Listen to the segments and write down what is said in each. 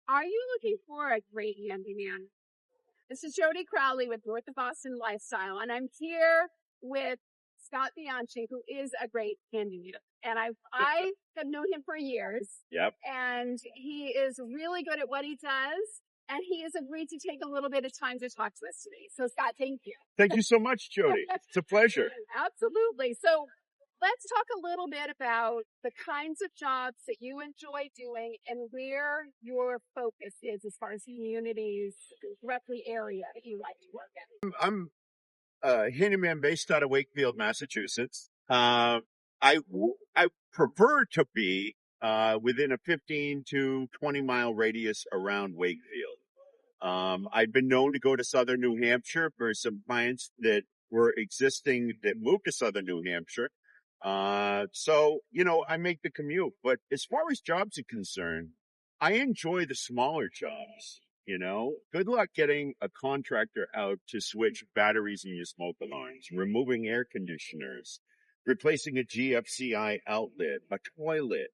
Are you looking for a great handyman? This is Jody Crowley with North of Boston Lifestyle, and I'm here with Scott Bianchini, who is a great handyman. And I have known him for years. Yep. And he is really good at what he does. And he has agreed to take a little bit of time to talk to us today. So Scott, thank you. Thank you so much, Jody. It's a pleasure. Absolutely. So let's talk a little bit about the kinds of jobs that you enjoy doing and where your focus is as far as communities, roughly area that you like to work in. I'm a handyman based out of Wakefield, Massachusetts. I prefer to be within a 15 to 20 mile radius around Wakefield. I've been known to go to southern New Hampshire for some clients that were existing that moved to southern New Hampshire. So, I make the commute. But as far as jobs are concerned, I enjoy the smaller jobs. Good luck getting a contractor out to switch batteries in your smoke alarms, removing air conditioners, replacing a GFCI outlet, a toilet,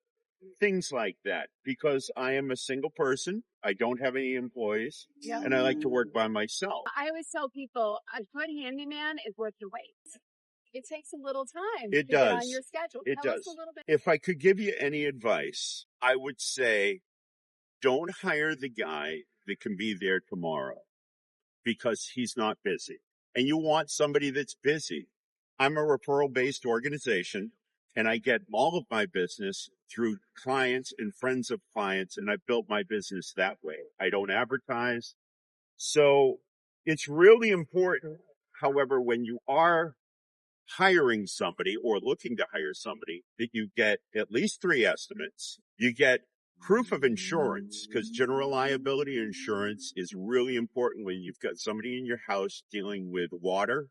things like that. Because I am a single person, I don't have any employees, and I like to work by myself. I always tell people a good handyman is worth the wait. It takes a little time to get on your schedule. It Tell does. us a little bit. If I could give you any advice, I would say don't hire the guy that can be there tomorrow because he's not busy. And you want somebody that's busy. I'm a referral-based organization, and I get all of my business through clients and friends of clients, and I've built my business that way. I don't advertise. So it's really important, however, when you are hiring somebody or looking to hire somebody, that you get at least 3 estimates. You get proof of insurance, because general liability insurance is really important when you've got somebody in your house dealing with water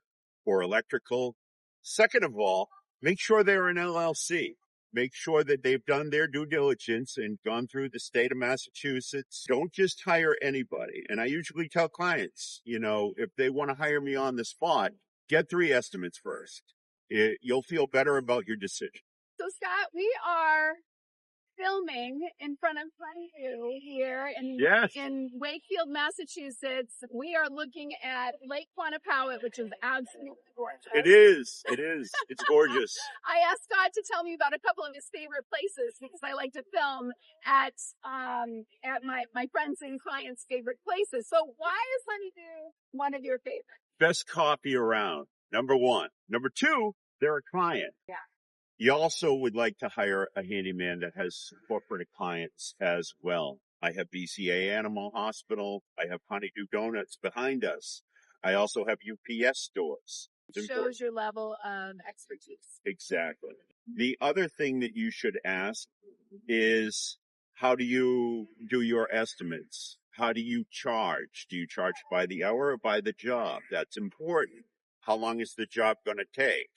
or electrical. Second of all, make sure they're an LLC. Make sure that they've done their due diligence and gone through the state of Massachusetts. Don't just hire anybody. And I usually tell clients, if they want to hire me on the spot, get 3 estimates first. You'll feel better about your decision. So Scott, we are filming in front of you here in Wakefield, Massachusetts. We are looking at Lake Quannapowitt, which is absolutely gorgeous. It is. It's gorgeous. I asked Scott to tell me about a couple of his favorite places because I like to film at my friends and clients' favorite places. So why is Honeydew one of your favorites? Best coffee around, number 1. Number 2, they're a client. Yeah. You also would like to hire a handyman that has corporate clients as well. I have BCA Animal Hospital. I have Honeydew Donuts behind us. I also have UPS stores. It shows your level of expertise. Exactly. The other thing that you should ask is, how do you do your estimates? How do you charge? Do you charge by the hour or by the job? That's important. How long is the job going to take?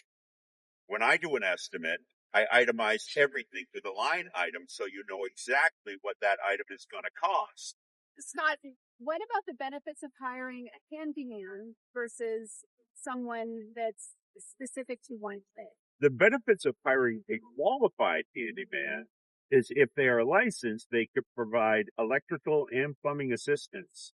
When I do an estimate, I itemize everything to the line item so you know exactly what that item is going to cost. Scott, what about the benefits of hiring a handyman versus someone that's specific to one thing? The benefits of hiring a qualified handyman is if they are licensed, they could provide electrical and plumbing assistance.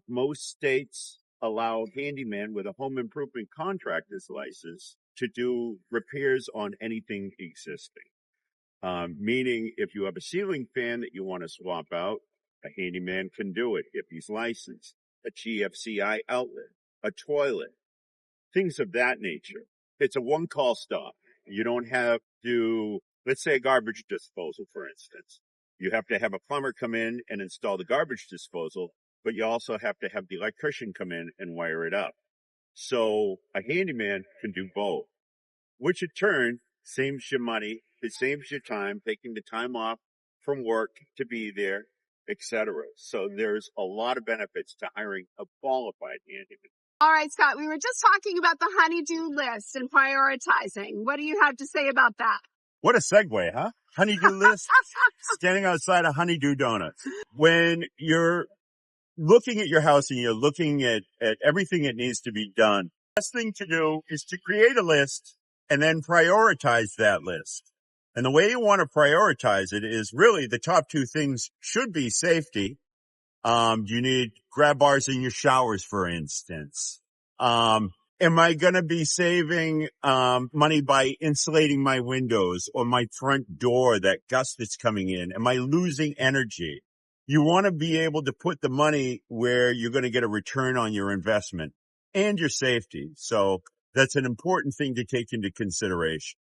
Most states allow handyman with a home improvement contractor's license to do repairs on anything existing. Meaning if you have a ceiling fan that you want to swap out, a handyman can do it if he's licensed. A GFCI outlet, a toilet, things of that nature. It's a one-call stop. You don't have to, let's say a garbage disposal, for instance. You have to have a plumber come in and install the garbage disposal, but you also have to have the electrician come in and wire it up. So a handyman can do both, which in turn saves you money, it saves you time, taking the time off from work to be there, etc. So there's a lot of benefits to hiring a qualified handyman. All right, Scott, we were just talking about the honeydew list and prioritizing. What do you have to say about that? What a segue, huh? Honeydew list, standing outside of Honeydew Donuts. When you're looking at your house and you're looking at everything that needs to be done, the best thing to do is to create a list and then prioritize that list. And the way you want to prioritize it is really the top 2 things should be safety Do you need grab bars in your showers, for instance? Am I going to be saving money by insulating my windows or my front door, that gust that's coming in? Am I losing energy? You want to be able to put the money where you're going to get a return on your investment and your safety. So that's an important thing to take into consideration.